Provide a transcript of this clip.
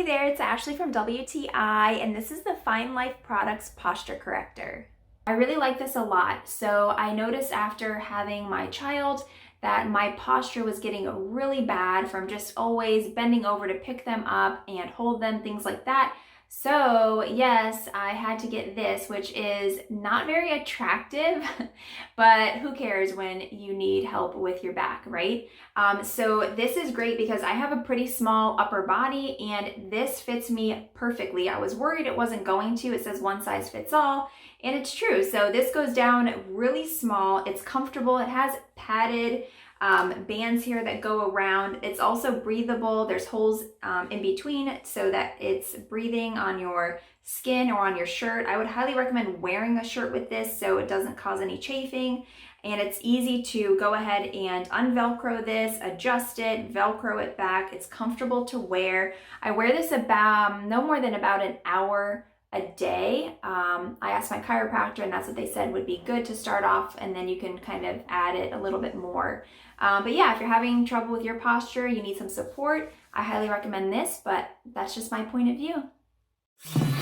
Hey there, it's Ashley from WTI, and this is the FineLife Products Posture Corrector. I really like this a lot. So I noticed after having my child that my posture was getting really bad from just always bending over to pick them up and hold them, things like that. So yes, I had to get this, which is not very attractive, but who cares when you need help with your back, right? So this is great because I have a pretty small upper body and this fits me perfectly. I was worried it wasn't going to. It says one size fits all, and it's true. So this goes down really small. It's comfortable. It has padded bands here that go around. It's also breathable. There's holes in between so that it's breathing on your skin or on your shirt. I would highly recommend wearing a shirt with this so it doesn't cause any chafing. And it's easy to go ahead and unvelcro this, adjust it, velcro it back. It's comfortable to wear. I wear this about no more than about an hour a day. I asked my chiropractor and that's what they said would be good to start off, and then you can kind of add it a little bit more. But yeah, if you're having trouble with your posture, you need some support, I highly recommend this, but that's just my point of view.